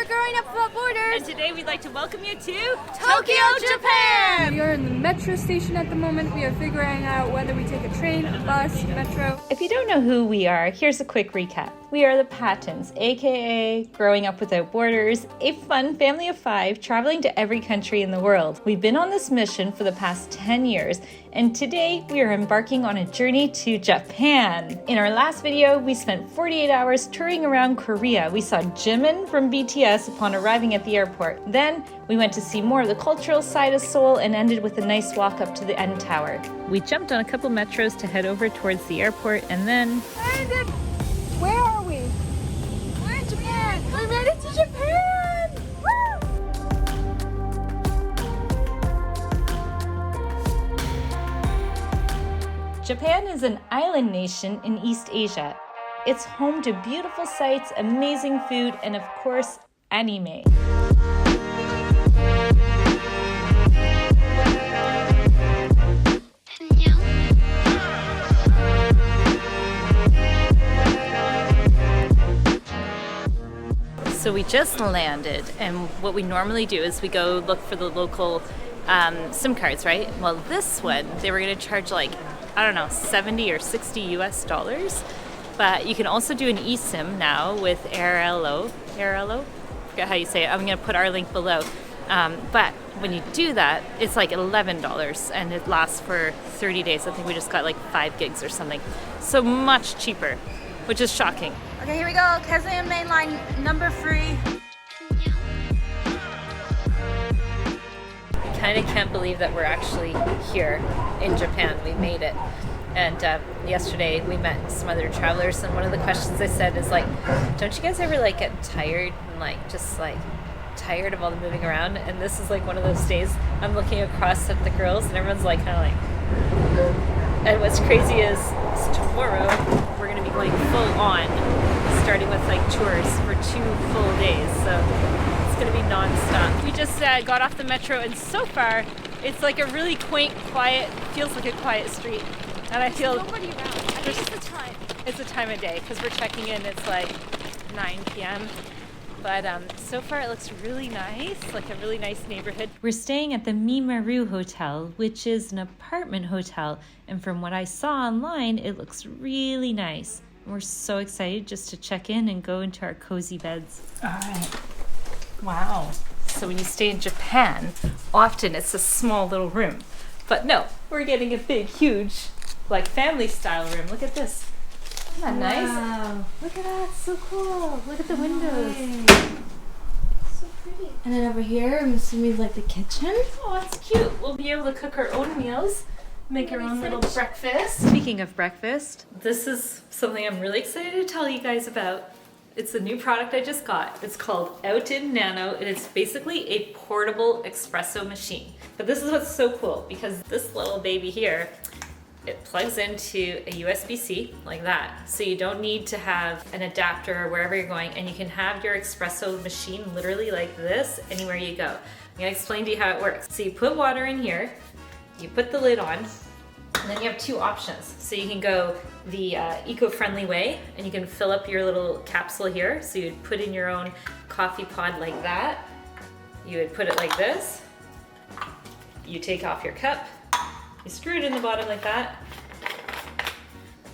We're growing up without borders. And today we'd like to welcome you to Tokyo, Japan! We are in the metro station at the moment. We are figuring out whether we take a train, a bus, metro. If you don't know who we are, here's a quick recap. We are the Pattons, aka Growing Up Without Borders, a fun family of 5 traveling to every country in the world. We've been on this mission for the past 10 years, and today we are embarking on a journey to Japan. In our last video, we spent 48 hours touring around Korea. We saw Jimin from BTS upon arriving at the airport. Then we went to see more of the cultural side of Seoul and ended with a nice walk up to the N Tower. We jumped on a couple metros to head over towards the airport, and then Where are we? We're in Japan! We made it to Japan! Woo! Japan is an island nation in East Asia. It's home to beautiful sights, amazing food, and of course, anime. So we just landed, and what we normally do is we go look for the local SIM cards, right? Well, this one, they were going to charge like, I don't know, 70 or 60 US dollars. But you can also do an eSIM now with Airelo. Airelo? Forget how you say it. I'm going to put our link below. But when you do that, it's like $11 and it lasts for 30 days. I think we just got like 5 gigs or something. So much cheaper, which is shocking. Okay, here we go. Kazuya Main Line number 3. I kind of can't believe that we're actually here in Japan. We made it. And yesterday we met some other travelers, and one of the questions I said is like, don't you guys ever like get tired and like just like tired of all the moving around? And this is like one of those days I'm looking across at the girls and everyone's like kind of like, and what's crazy is tomorrow we're going to be going full on, starting with like tours for 2 full days. So it's going to be non-stop. We just got off the metro, and so far it's like a really quaint, quiet, feels like a quiet street. And I feel Nobody around. I think it's the time. it's the time of day because we're checking in. It's like 9 p.m. But so far it looks really nice, like a really nice neighborhood. We're staying at the Mimaru Hotel, which is an apartment hotel. And from what I saw online, it looks really nice. And we're so excited just to check in and go into our cozy beds. All right. Wow. So when you stay in Japan, often it's a small little room. But no, we're getting a big, huge, like family style room. Look at this. Isn't that nice? Wow. Look at that, so cool. Look at the windows. So pretty. And then over here, I'm assuming like the kitchen. Oh, that's cute. We'll be able to cook our own meals, make our own little breakfast. Speaking of breakfast, this is something I'm really excited to tell you guys about. It's a new product I just got. It's called Outin Nano, and it's basically a portable espresso machine. But this is what's so cool, because this little baby here, it plugs into a USB-C like that. So you don't need to have an adapter or wherever you're going, and you can have your espresso machine literally like this anywhere you go. I'm gonna explain to you how it works. So you put water in here, you put the lid on, and then you have 2 options. So you can go the eco-friendly way, and you can fill up your little capsule here. So you'd put in your own coffee pod like that. You would put it like this. You take off your cup, you screw it in the bottom like that,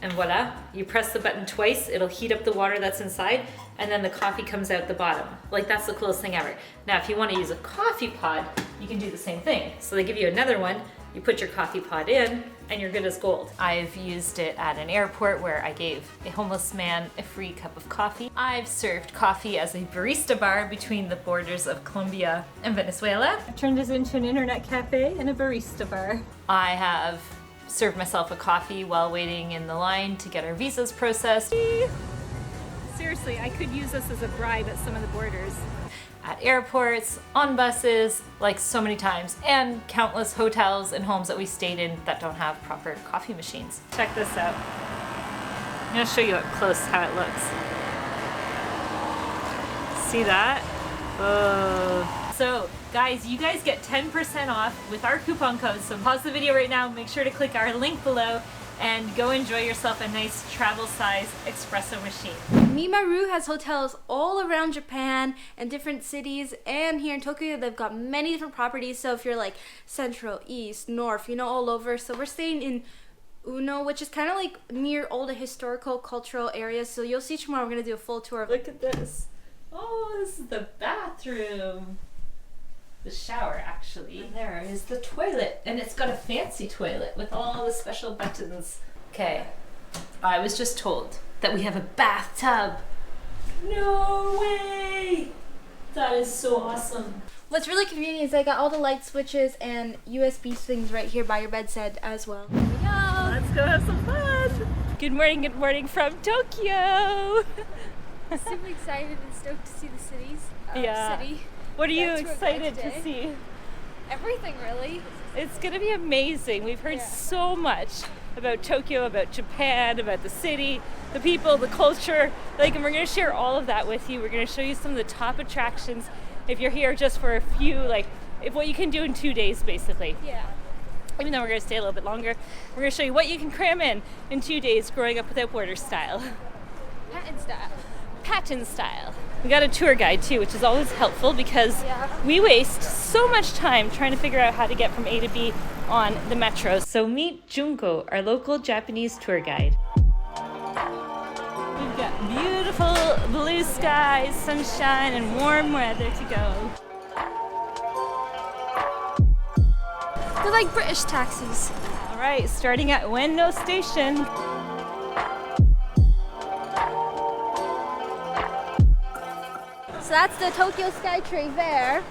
and voila, you press the button twice, it'll heat up the water that's inside, and then the coffee comes out the bottom. Like, that's the coolest thing ever. Now, if you want to use a coffee pod, you can do the same thing. So they give you another one, you put your coffee pod in, and you're good as gold. I've used it at an airport where I gave a homeless man a free cup of coffee. I've served coffee as a barista bar between the borders of Colombia and Venezuela. I turned this into an internet cafe and a barista bar. I have served myself a coffee while waiting in the line to get our visas processed. Seriously, I could use this as a bribe at some of the borders. At airports, on buses, like so many times, and countless hotels and homes that we stayed in that don't have proper coffee machines. Check this out. I'm gonna show you up close how it looks. See that? Oh. So guys, you guys get 10% off with our coupon code. So pause the video right now, make sure to click our link below, and go enjoy yourself a nice travel size espresso machine. Mimaru has hotels all around Japan and different cities, and here in Tokyo they've got many different properties. So if you're like central, east, north, you know, all over. So we're staying in Ueno, which is kind of like near all the historical cultural areas. So you'll see tomorrow. We're gonna do a full tour. Look at this. Oh, this is the bathroom. The shower, actually. And there is the toilet, and it's got a fancy toilet with all the special buttons. Okay, I was just told that we have a bathtub. No way! That is so awesome. What's really convenient is I got all the light switches and USB things right here by your bedside as well. Here we go. Let's go have some fun. Good morning from Tokyo. Super excited and stoked to see the Yeah. city. What are you That's what excited we're to see? Everything, really. It's gonna be amazing. We've heard so much about Tokyo, about Japan, about the city, the people, the culture. Like, and we're gonna share all of that with you. We're gonna show you some of the top attractions if you're here just for a few, like, if what you can do in 2 days, basically. Yeah. Even though we're gonna stay a little bit longer, we're gonna show you what you can cram in 2 days growing up without border style. Pattern style. We got a tour guide too, which is always helpful because we waste so much time trying to figure out how to get from A to B on the metro. So meet Junko, our local Japanese tour guide. We've got beautiful blue skies, sunshine, and warm weather to go. They're like British taxis. All right, starting at Ueno Station. So that's the Tokyo Skytree there.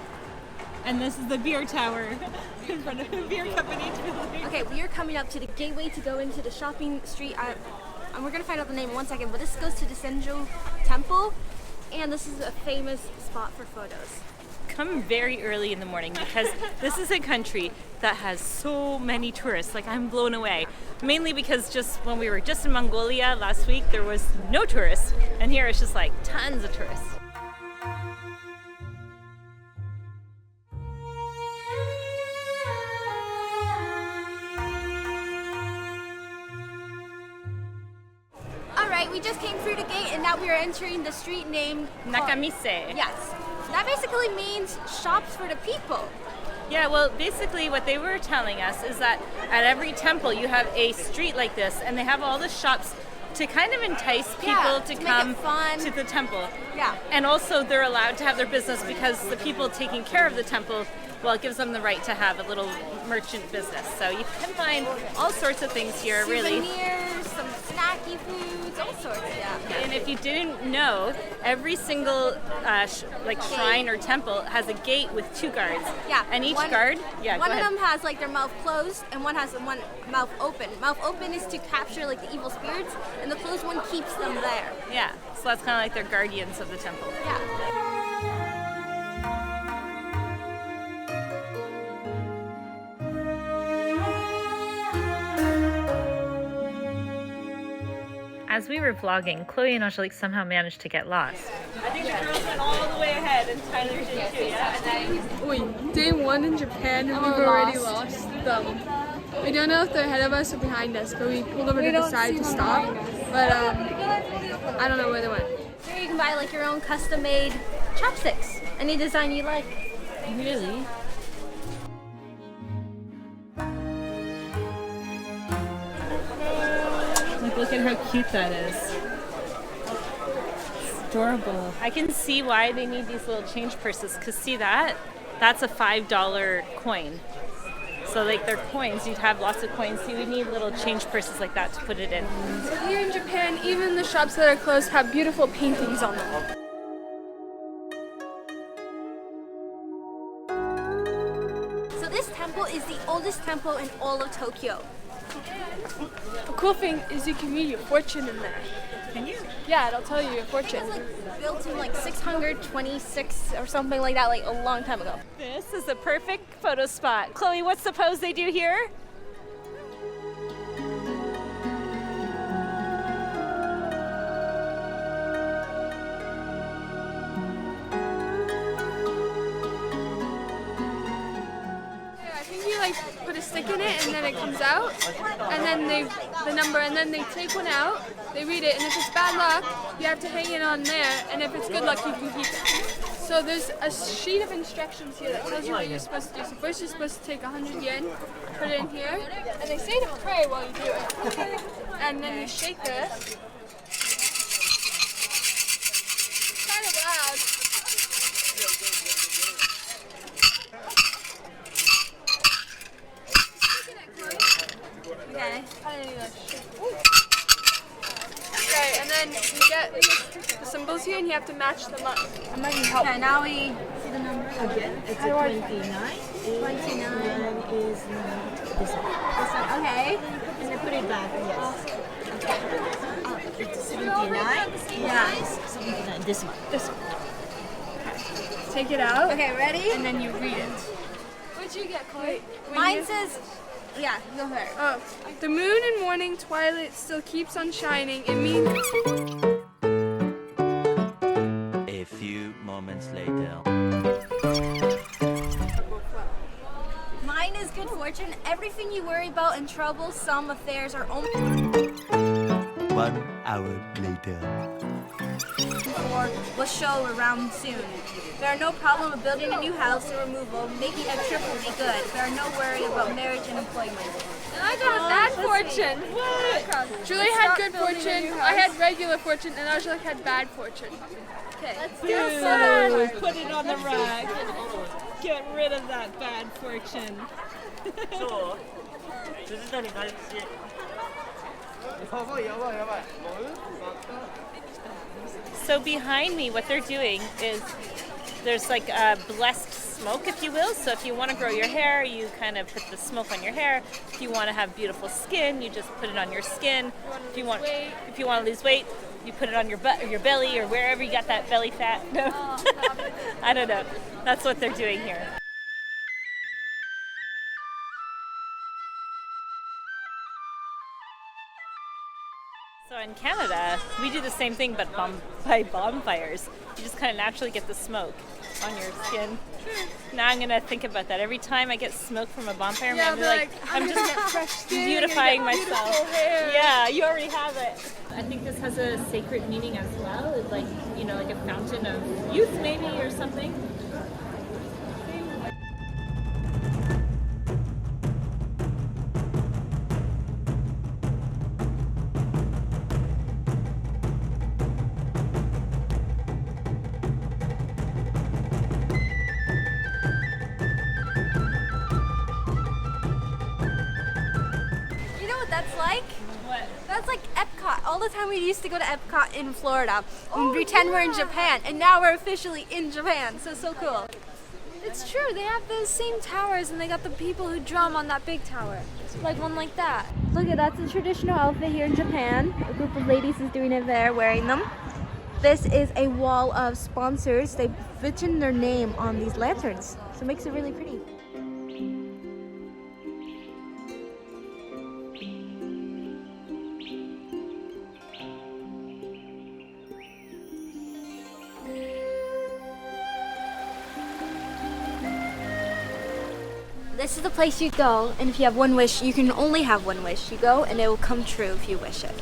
And this is the beer tower in front of the beer company. Okay, we are coming up to the gateway to go into the shopping street. And we're gonna find out the name in 1 second, but this goes to the Sensō-ji Temple, and this is a famous spot for photos. Come very early in the morning because this is a country that has so many tourists. Like, I'm blown away. Mainly because just when we were just in Mongolia last week, there was no tourists, and here it's just like tons of tourists. We just came through the gate and now we are entering the street named Nakamise. Yes. That basically means shops for the people. Yeah, well, basically what they were telling us is that at every temple you have a street like this, and they have all the shops to kind of entice people to come to the temple. Yeah. And also they're allowed to have their business because the people taking care of the temple, well, it gives them the right to have a little merchant business. So you can find all sorts of things here, really. Souvenirs, some snacky foods, all sorts, yeah. And if you didn't know, every single shrine or temple has a gate with 2 guards. Yeah. And each guard, one of them has like their mouth closed and one has one mouth open. Mouth open is to capture like the evil spirits, and the closed one keeps them there. Yeah. So that's kind of like they're guardians of the temple. Yeah. As we were vlogging, Chloe and Angelique somehow managed to get lost. I think the girls went all the way ahead and Tyler did too, yeah? Wait, day 1 in Japan and we've already lost them. We don't know if they're ahead of us or behind us, but we pulled over to the side to stop. But I don't know where they went. Here you can buy like your own custom-made chopsticks. Any design you like. Really? Look at how cute that is. It's adorable. I can see why they need these little change purses, because see that? That's a $5 coin. So like they're coins, you'd have lots of coins, so you would need little change purses like that to put it in. So here in Japan, even the shops that are closed have beautiful paintings on them. So this temple is the oldest temple in all of Tokyo. The cool thing is you can read your fortune in there. Can you? Yeah, it'll tell you your fortune. It was like built in like 626 or something like that, like a long time ago. This is a perfect photo spot. Chloe, what's the pose they do here? stick in it, and then it comes out, and then the number, and then they take one out, they read it, and if it's bad luck, you have to hang it on there, and if it's good luck, you can keep it. So there's a sheet of instructions here that tells you what you're supposed to do. So first you're supposed to take 100 yen, put it in here, and they say to pray while you do it. And then you shake this. It's kind of loud. Okay. Okay, and then you get the symbols here and you have to match them up. I'm going to help. Okay, now we see the number. Again, it's a 29. 29. And is this one. This one, okay. And then put it back, yes. Okay. It's 79. Yeah. 79. This one. This one. Take it out. Okay, ready? And then you read it. What'd you get, Chloe? Mine says, yeah, go for it. Oh, the moon in morning twilight still keeps on shining. It means A few moments later. Mine is good fortune. Everything you worry about and troublesome affairs are only 1 hour later. or will show around soon. There are no problem of building a new house or removal. Making a trip will be good. There are no worry about marriage and employment. I got a bad fortune. What? Julie had good fortune. I had regular fortune, and Angela had bad fortune. Okay, let's Boo! Put it on the rack. Get rid of that bad fortune. So behind me, what they're doing is there's like a blessed smoke, if you will. So if you want to grow your hair, you kind of put the smoke on your hair. If you want to have beautiful skin, you just put it on your skin. If you want to lose weight, you put it on your butt or your belly or wherever you got that belly fat. No, I don't know. That's what they're doing here. So in Canada, we do the same thing, but by bonfires. You just kind of naturally get the smoke on your skin. Now I'm gonna think about that. Every time I get smoke from a bonfire, I'm gonna be like, I'm just beautifying myself. Yeah, you already have it. I think this has a sacred meaning as well. It's like, you know, like a fountain of youth maybe or something. That's like? What? That's like Epcot. All the time we used to go to Epcot in Florida and pretend we're in Japan, and now we're officially in Japan. So cool. It's true. They have those same towers, and they got the people who drum on that big tower, like one like that. Look at that's a traditional outfit here in Japan. A group of ladies is doing it there, wearing them. This is a wall of sponsors. They've written their name on these lanterns, so it makes it really pretty. This is the place you go, and if you have one wish, you can only have one wish. You go, and it will come true if you wish it.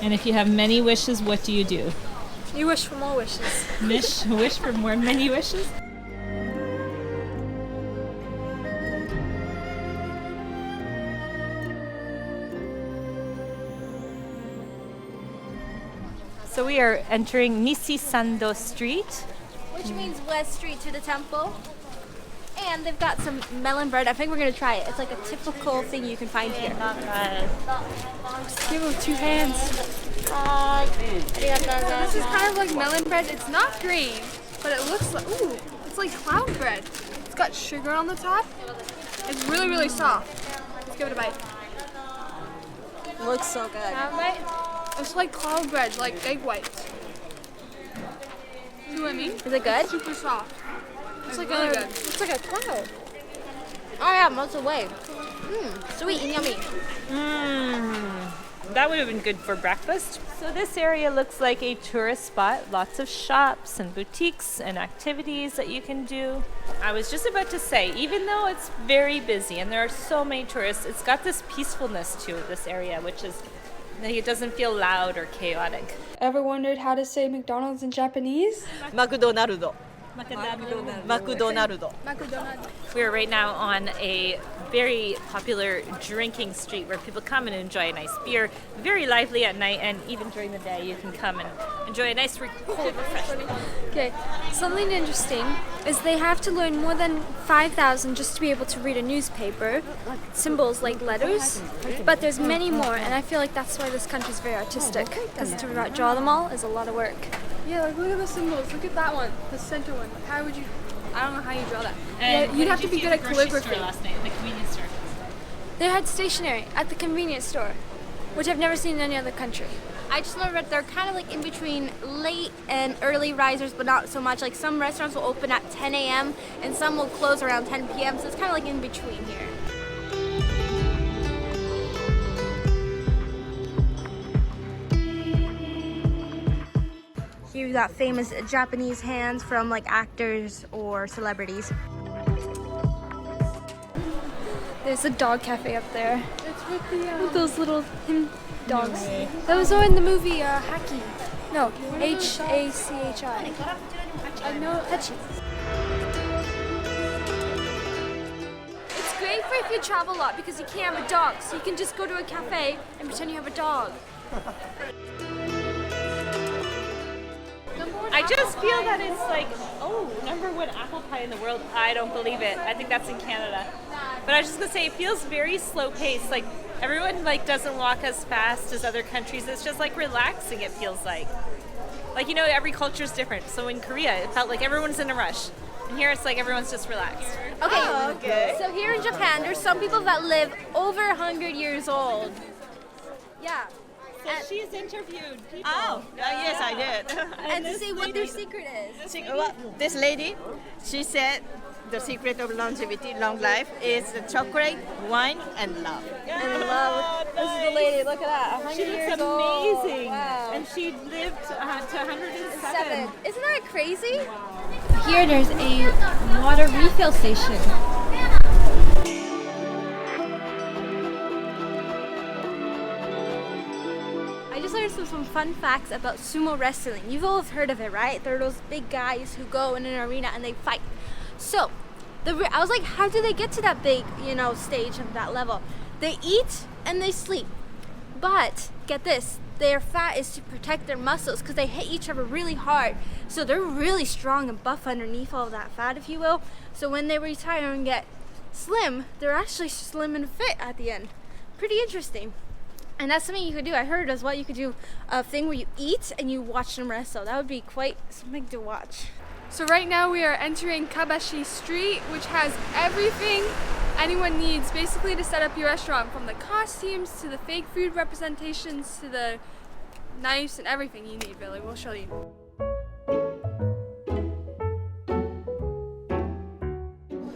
And if you have many wishes, what do? You wish for more wishes. Wish for many wishes? So we are entering Nishi-Sando Street. Which means West Street to the temple. And they've got some melon bread. I think we're going to try it. It's like a typical thing you can find here. Give them 2 hands. This is kind of like melon bread. It's not green, but it looks like, ooh, it's like cloud bread. It's got sugar on the top. It's really, really soft. Let's give it a bite. It looks so good. Have a bite? It's like cloud bread, like egg whites. See what I mean? Is it good? Super soft. It's like really a, good. It's like a cloud. Oh yeah, melts away. Sweet and yummy. that would have been good for breakfast. So this area looks like a tourist spot. Lots of shops and boutiques and activities that you can do. I was just about to say, even though it's very busy and there are so many tourists, it's got this peacefulness to it, this area, which is, like, it doesn't feel loud or chaotic. Ever wondered how to say McDonald's in Japanese? McDonald. We are right now on a very popular drinking street where people come and enjoy a nice beer. Very lively at night, and even during the day you can come and enjoy a nice cold refreshment. Okay, something interesting is they have to learn more than 5,000 just to be able to read a newspaper, symbols like letters, but there's many more, and I feel like that's why this country is very artistic, because to draw them all is a lot of work. Yeah, like look at the symbols. Look at that one, the center one. Like, how would you? I don't know how you draw that. Yeah, you'd have to be good at calligraphy. Last night, the convenience store. They had stationery at the convenience store, which I've never seen in any other country. I just know that they're kind of like in between late and early risers, but not so much. Like some restaurants will open at 10 a.m. and some will close around 10 p.m. So it's kind of like in between here. Here we got famous Japanese hands from like actors or celebrities. There's a dog cafe up there. It's with the With those little dogs. Those are in the movie Haki. No, H-A-C-H-I. I know. Hachi. It's great for if you travel a lot because you can't have a dog, so you can just go to a cafe and pretend you have a dog. I just feel that it's like, #1 apple pie in the world. I don't believe it. I think that's in Canada. But I was just gonna say, it feels very slow paced. Like everyone like doesn't walk as fast as other countries. It's just like relaxing. It feels like you know, every culture is different. So in Korea, it felt like everyone's in a rush, and here it's like everyone's just relaxed. Okay. So here in Japan, there's some people that live over 100 years old. Yeah. So she's interviewed people. Oh, yes, I did. And to see what their secret is. This lady, she said the secret of longevity, long life, is the chocolate, wine, and love. And love. This is the lady. Look at that. 100 She years looks old. amazing. Wow. And she lived to 107. Isn't that crazy? Here there's a water refill station. I just learned some fun facts about sumo wrestling. You've all heard of it, right? They're those big guys who go in an arena and they fight. So, I was like, how do they get to that big, stage of that level? They eat and they sleep. But, get this, their fat is to protect their muscles because they hit each other really hard. So they're really strong and buff underneath all of that fat, if you will. So when they retire and get slim, they're actually slim and fit at the end. Pretty interesting. And that's something you could do. I heard as well, you could do a thing where you eat and you watch them wrestle. That would be quite something to watch. So right now we are entering Kappabashi Street, which has everything anyone needs basically to set up your restaurant, from the costumes to the fake food representations to the knives and everything you need, really. We'll show you.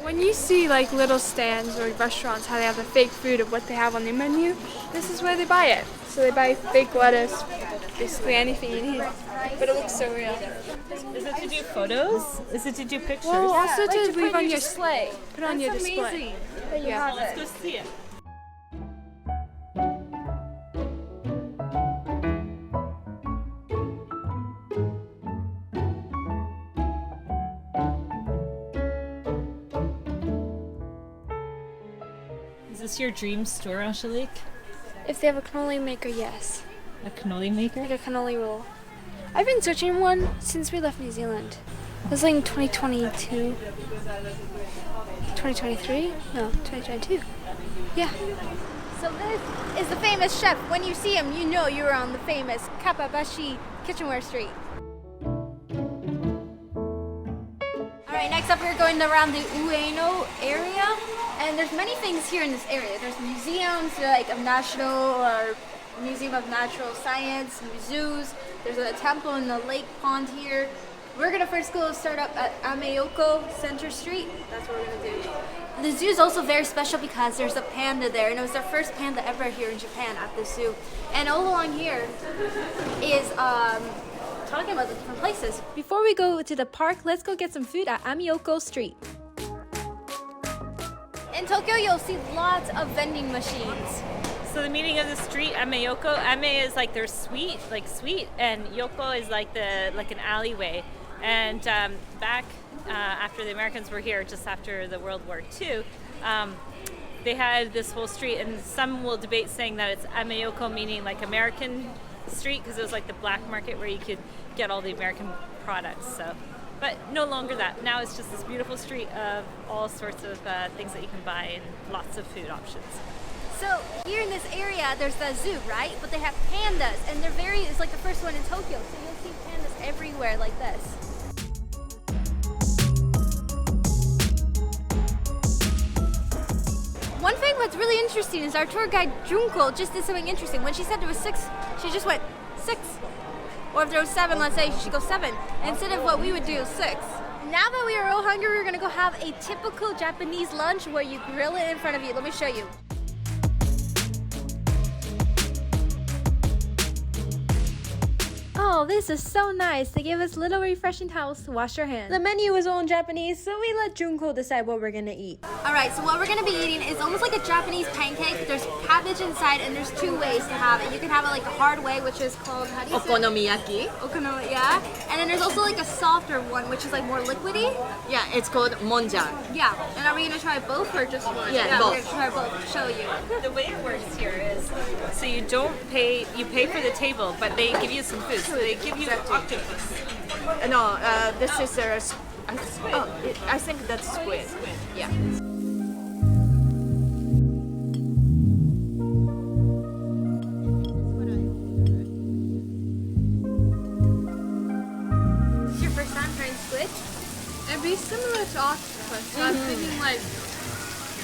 When you see like little stands or restaurants, how they have the fake food of what they have on their menu, this is where they buy it. So they buy fake lettuce, basically anything you need. But it looks so real. Is it to do photos? Is it to do pictures? Well, also to put leave on your your display. Put on your That's display. amazing that you Yeah. have Let's it. go see it. Is this your dream store, Angelique? If they have a cannoli maker, yes. A cannoli maker? Like a cannoli roll. I've been searching one since we left New Zealand. It was like in 2022. 2023? No, 2022. Yeah. So this is the famous chef. When you see him, you know you're on the famous Kappabashi Kitchenware Street. Alright, next up we're going around the Ueno area. And there's many things here in this area. There's museums like of national or Museum of Natural Science, zoos. There's a temple in the lake pond here. We're gonna first go start up at Ameyoko Center Street. That's what we're gonna do. The zoo is also very special because there's a panda there, and it was their first panda ever here in Japan at the zoo. And all along here is talking about the different places. Before we go to the park, let's go get some food at Ameyoko Street. In Tokyo, you'll see lots of vending machines. So the meaning of the street, Ameyoko, Ame is like they're sweet, and Yoko is like an alleyway. And back after the Americans were here, just after the World War II, they had this whole street, and some will debate saying that it's Ameyoko, meaning like American street, because it was like the black market where you could get all the American products. So, but no longer that. Now it's just this beautiful street of all sorts of things that you can buy and lots of food options. So here in this area, there's the zoo, right? But they have pandas, and it's like the first one in Tokyo. So you'll see pandas everywhere like this. One thing that's really interesting is our tour guide Junko just did something interesting. When she said there was 6, she just went 6. Or if there was 7, let's say, she goes 7. Instead of what we would do, 6. Now that we are real hungry, we're gonna go have a typical Japanese lunch where you grill it in front of you. Let me show you. Oh, this is so nice. They gave us little refreshing towels to wash our hands. The menu is all in Japanese, so we let Junko decide what we're gonna eat. Alright, so what we're gonna be eating is almost like a Japanese pancake. There's cabbage inside, and there's 2 ways to have it. You can have it like the hard way, which is called, how do you say it? Okonomiyaki. Okonomiyaki, yeah. And then there's also like a softer one, which is like more liquidy. Yeah, it's called Monjayaki. Yeah. And are we gonna try both or just one? Yeah, We're both. gonna try both. Show you. The way it works here is, so you pay for the table, but they give you some food. So they give you octopus. No, this is a squid. Oh, I think that's squid. Yeah. Is this your first time trying squid? It'd be similar to octopus. So I'm thinking like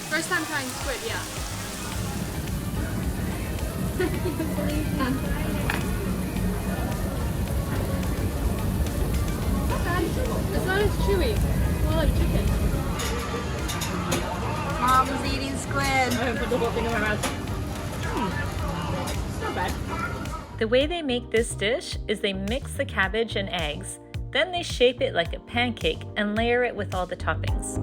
first time trying squid, yeah. It's not as chewy. It's more like chicken. Mom's eating squid. Not bad. The way they make this dish is they mix the cabbage and eggs, then they shape it like a pancake and layer it with all the toppings.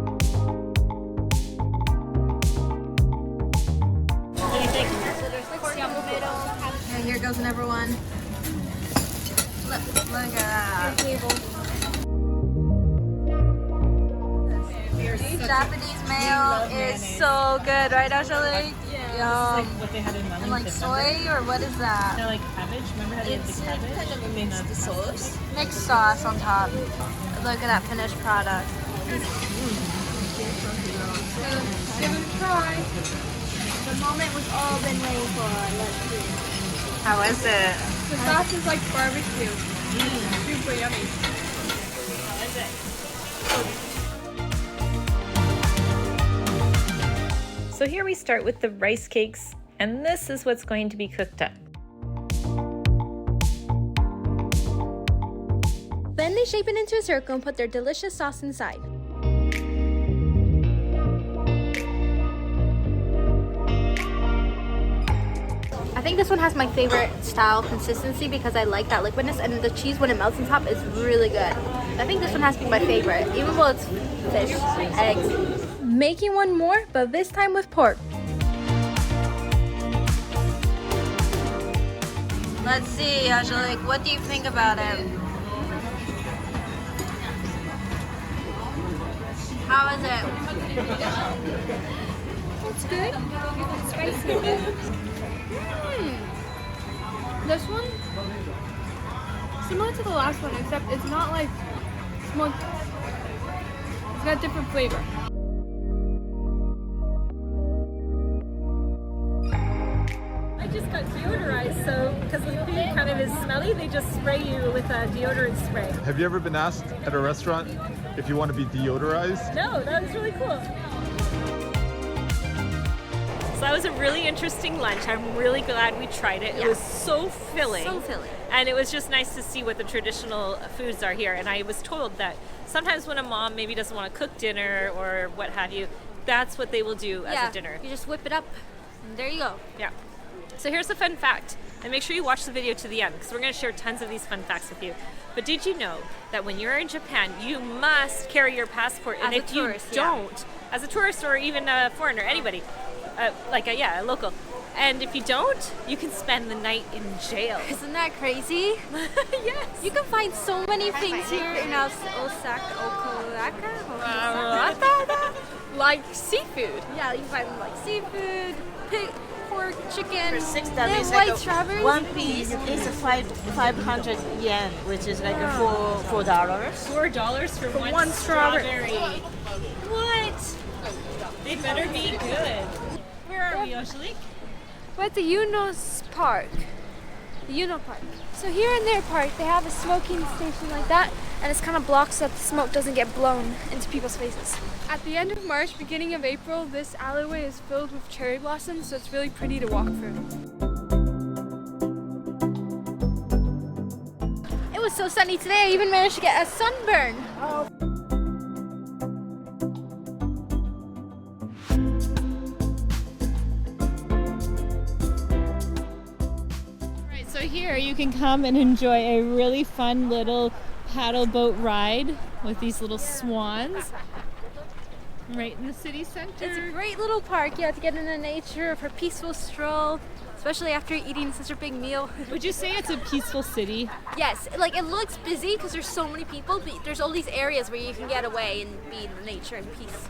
What do you think? So there's like tomato. Okay, here goes number 1. Look at that. Table. Japanese mayo is so good, right, Ashley? Yum. What they had in And like soy, or what is that? No, like cabbage. Remember how they had the cabbage? Kind of a mixed sauce. Mixed sauce on top. Look at that finished product. Give it a try. The moment we've all been waiting for. Let's see. How is it? The sauce is like barbecue. Super yummy. How is it? So here we start with the rice cakes, and this is what's going to be cooked up. Then they shape it into a circle and put their delicious sauce inside. I think this one has my favorite style consistency because I like that liquidness, and the cheese when it melts on top is really good. I think this one has to be my favorite, even though it's fish, eggs. Making one more, but this time with pork. Let's see, Angelique, what do you think about it? How is it? It's good. It's spicy. This one, similar to the last one, except it's not like smoked. It's got different flavor. I just got deodorized, so because the food kind of is smelly, they just spray you with a deodorant spray. Have you ever been asked at a restaurant if you want to be deodorized? No, that was really cool. So that was a really interesting lunch. I'm really glad we tried it. It was so filling. So filling. And it was just nice to see what the traditional foods are here. And I was told that sometimes when a mom maybe doesn't want to cook dinner or what have you, that's what they will do as a dinner. You just whip it up and there you go. Yeah. So here's a fun fact. And make sure you watch the video to the end because we're going to share tons of these fun facts with you. But did you know that when you're in Japan, you must carry your passport? And if you don't, as a tourist or even a foreigner, anybody, a local, and if you don't, you can spend the night in jail. Isn't that crazy? Yes. You can find so many things here in Osaka. Like seafood. Yeah, you can find like seafood, pig, pork, chicken, For $6, and it's white like strawberries. one piece is 500 yen, which is like $4. $4 for one strawberry. What? They better be good. Where are we, Oshalik? We're at the Ueno's Park. The Ueno Park. So here in their park, they have a smoking station like that, and it's kind of blocked so that the smoke doesn't get blown into people's faces. At the end of March, beginning of April, this alleyway is filled with cherry blossoms, so it's really pretty to walk through. It was so sunny today, I even managed to get a sunburn. So here you can come and enjoy a really fun little paddle boat ride with these little swans right in the city center. It's a great little park. You have to get into nature for a peaceful stroll, especially after eating such a big meal. Would you say it's a peaceful city? Yes, like it looks busy because there's so many people, but there's all these areas where you can get away and be in the nature and peace.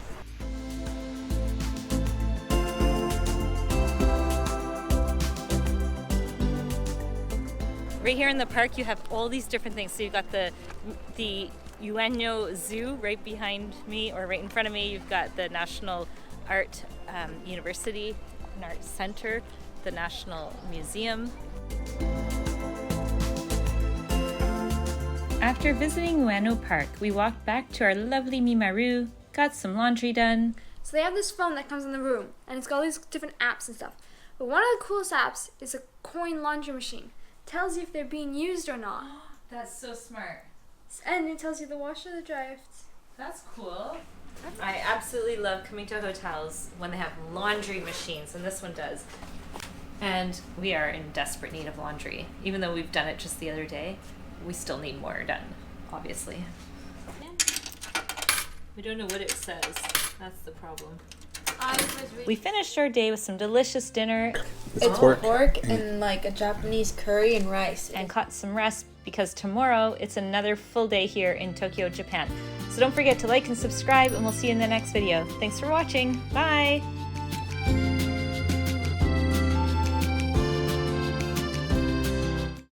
Right here in the park, you have all these different things. So you've got the Ueno Zoo right behind me, or right in front of me. You've got the National Art University and Art Center, the National Museum. After visiting Ueno Park, we walked back to our lovely Mimaru, got some laundry done. So they have this phone that comes in the room, and it's got all these different apps and stuff. But one of the coolest apps is a coin laundry machine. Tells you if they're being used or not. That's so smart. And it tells you the wash or the dry. That's cool. I absolutely love coming to hotels when they have laundry machines, and this one does. And we are in desperate need of laundry. Even though we've done it just the other day, we still need more done, obviously. We don't know what it says. That's the problem. We finished our day with some delicious dinner. It's pork and like a Japanese curry and rice. And caught some rest because tomorrow it's another full day here in Tokyo, Japan. So don't forget to like and subscribe, and we'll see you in the next video. Thanks for watching. Bye!